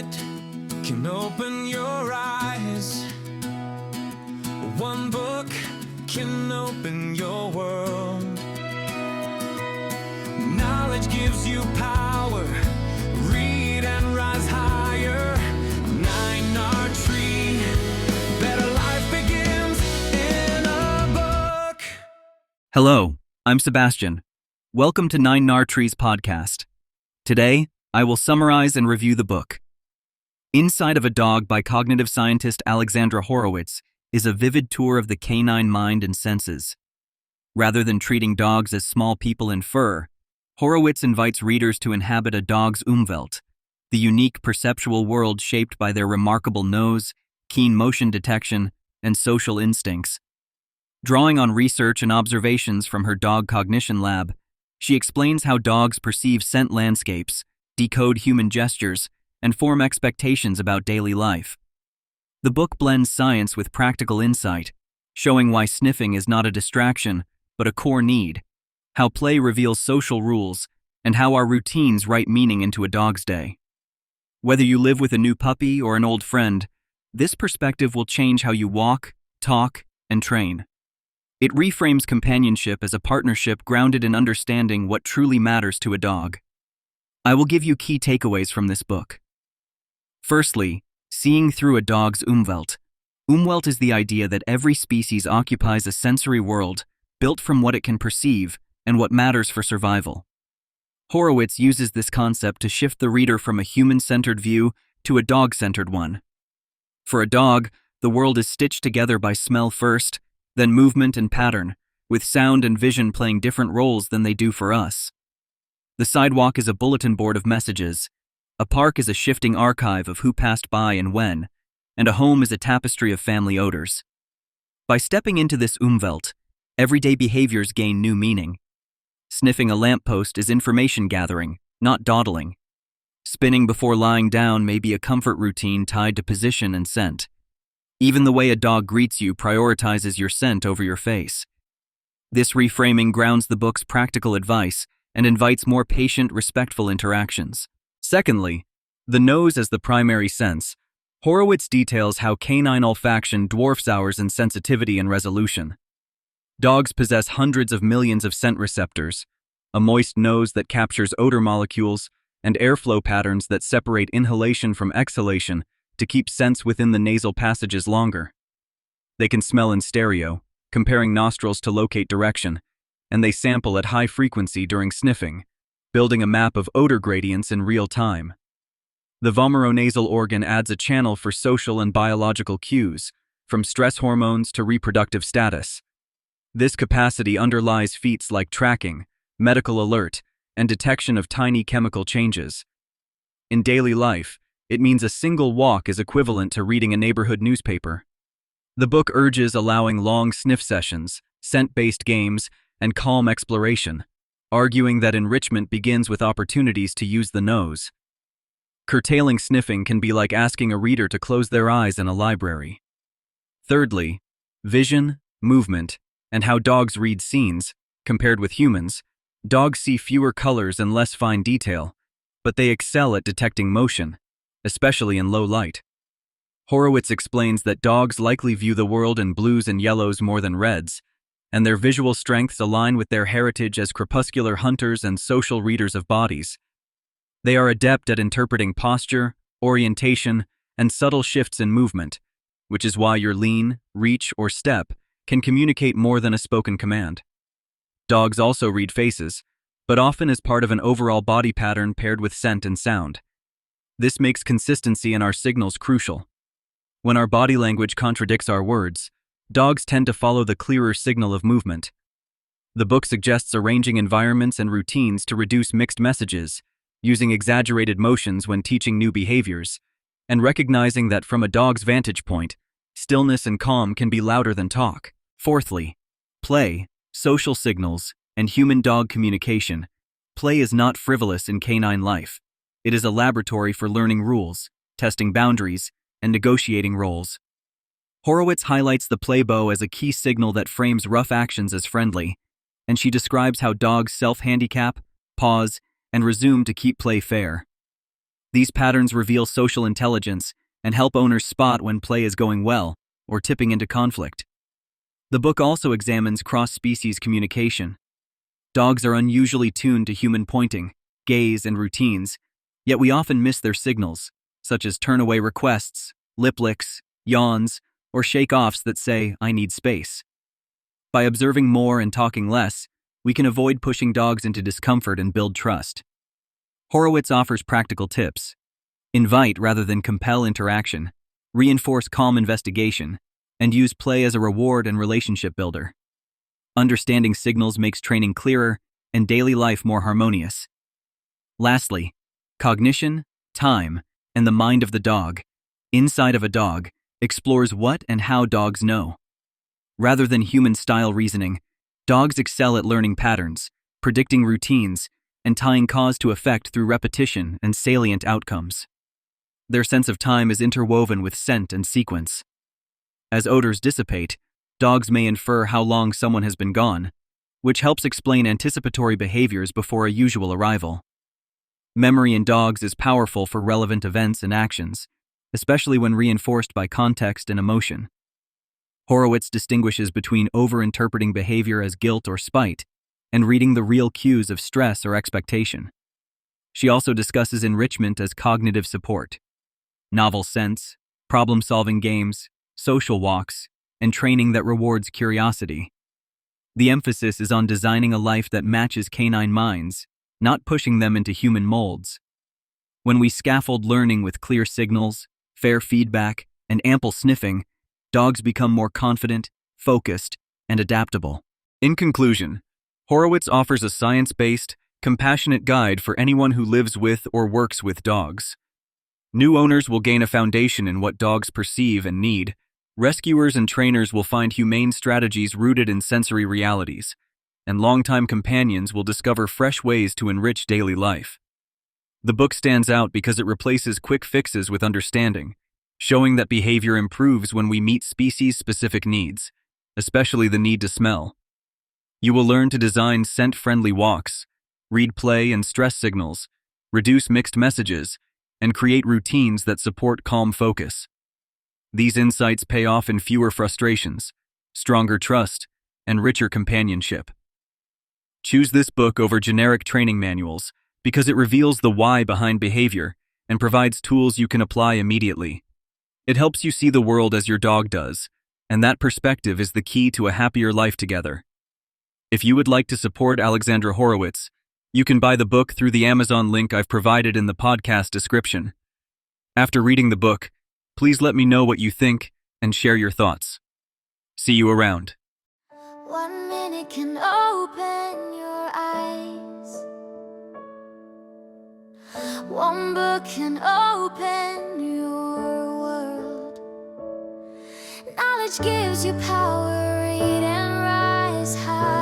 minute can open your eyes. One book can open your world. Knowledge gives you power. Read and rise higher. 9R Tree. Better life begins in a book. Hello, I'm Sebastian. Welcome to 9R Tree's podcast. Today, I will summarize and review the book. Inside of a Dog by cognitive scientist Alexandra Horowitz is a vivid tour of the canine mind and senses. Rather than treating dogs as small people in fur, Horowitz invites readers to inhabit a dog's Umwelt, the unique perceptual world shaped by their remarkable nose, keen motion detection, and social instincts. Drawing on research and observations from her dog cognition lab, she explains how dogs perceive scent landscapes, decode human gestures, and form expectations about daily life. The book blends science with practical insight, showing why sniffing is not a distraction, but a core need, how play reveals social rules, and how our routines write meaning into a dog's day. Whether you live with a new puppy or an old friend, this perspective will change how you walk, talk, and train. It reframes companionship as a partnership grounded in understanding what truly matters to a dog. I will give you key takeaways from this book. Firstly, seeing through a dog's Umwelt. Umwelt is the idea that every species occupies a sensory world built from what it can perceive and what matters for survival. Horowitz uses this concept to shift the reader from a human-centered view to a dog-centered one. For a dog, the world is stitched together by smell first, then movement and pattern, with sound and vision playing different roles than they do for us. The sidewalk is a bulletin board of messages, a park is a shifting archive of who passed by and when, and a home is a tapestry of family odors. By stepping into this Umwelt, everyday behaviors gain new meaning. Sniffing a lamppost is information gathering, not dawdling. Spinning before lying down may be a comfort routine tied to position and scent. Even the way a dog greets you prioritizes your scent over your face. This reframing grounds the book's practical advice and invites more patient, respectful interactions. Secondly, the nose as the primary sense. Horowitz details how canine olfaction dwarfs ours in sensitivity and resolution. Dogs possess hundreds of millions of scent receptors, a moist nose that captures odor molecules, and airflow patterns that separate inhalation from exhalation to keep scents within the nasal passages longer. They can smell in stereo, comparing nostrils to locate direction, and they sample at high frequency during sniffing, building a map of odor gradients in real time. The vomeronasal organ adds a channel for social and biological cues, from stress hormones to reproductive status. This capacity underlies feats like tracking, medical alert, and detection of tiny chemical changes. In daily life, it means a single walk is equivalent to reading a neighborhood newspaper. The book urges allowing long sniff sessions, scent-based games, and calm exploration, arguing that enrichment begins with opportunities to use the nose. Curtailing sniffing can be like asking a reader to close their eyes in a library. Thirdly, vision, movement, and how dogs read scenes. Compared with humans, dogs see fewer colors and less fine detail, but they excel at detecting motion, especially in low light. Horowitz explains that dogs likely view the world in blues and yellows more than reds, and their visual strengths align with their heritage as crepuscular hunters and social readers of bodies. They are adept at interpreting posture, orientation, and subtle shifts in movement, which is why your lean, reach, or step can communicate more than a spoken command. Dogs also read faces, but often as part of an overall body pattern paired with scent and sound. This makes consistency in our signals crucial. When our body language contradicts our words, dogs tend to follow the clearer signal of movement. The book suggests arranging environments and routines to reduce mixed messages, using exaggerated motions when teaching new behaviors, and recognizing that from a dog's vantage point, stillness and calm can be louder than talk. Fourthly, play, social signals, and human-dog communication. Play is not frivolous in canine life. It is a laboratory for learning rules, testing boundaries, and negotiating roles. Horowitz highlights the play bow as a key signal that frames rough actions as friendly, and she describes how dogs self-handicap, pause, and resume to keep play fair. These patterns reveal social intelligence and help owners spot when play is going well or tipping into conflict. The book also examines cross-species communication. Dogs are unusually tuned to human pointing, gaze, and routines, yet we often miss their signals, such as turn-away requests, lip licks, yawns, or shake-offs that say, "I need space." By observing more and talking less, we can avoid pushing dogs into discomfort and build trust. Horowitz offers practical tips. Invite rather than compel interaction, reinforce calm investigation, and use play as a reward and relationship builder. Understanding signals makes training clearer and daily life more harmonious. Lastly, cognition, time, and the mind of the dog, Inside of a Dog, explores what and how dogs know. Rather than human-style reasoning, dogs excel at learning patterns, predicting routines, and tying cause to effect through repetition and salient outcomes. Their sense of time is interwoven with scent and sequence. As odors dissipate, dogs may infer how long someone has been gone, which helps explain anticipatory behaviors before a usual arrival. Memory in dogs is powerful for relevant events and actions, especially when reinforced by context and emotion. Horowitz distinguishes between over-interpreting behavior as guilt or spite and reading the real cues of stress or expectation. She also discusses enrichment as cognitive support. Novel scents, problem-solving games, social walks, and training that rewards curiosity. The emphasis is on designing a life that matches canine minds, not pushing them into human molds. When we scaffold learning with clear signals, fair feedback, and ample sniffing, dogs become more confident, focused, and adaptable. In conclusion, Horowitz offers a science-based, compassionate guide for anyone who lives with or works with dogs. New owners will gain a foundation in what dogs perceive and need. Rescuers and trainers will find humane strategies rooted in sensory realities, and longtime companions will discover fresh ways to enrich daily life. The book stands out because it replaces quick fixes with understanding, showing that behavior improves when we meet species-specific needs, especially the need to smell. You will learn to design scent-friendly walks, read play and stress signals, reduce mixed messages, and create routines that support calm focus. These insights pay off in fewer frustrations, stronger trust, and richer companionship. Choose this book over generic training manuals because it reveals the why behind behavior and provides tools you can apply immediately. It helps you see the world as your dog does, and that perspective is the key to a happier life together. If you would like to support Alexandra Horowitz, you can buy the book through the Amazon link I've provided in the podcast description. After reading the book, please let me know what you think and share your thoughts. See you around. 1 minute can open your eyes. 1 book can open your world. Knowledge gives you power, read and rise high.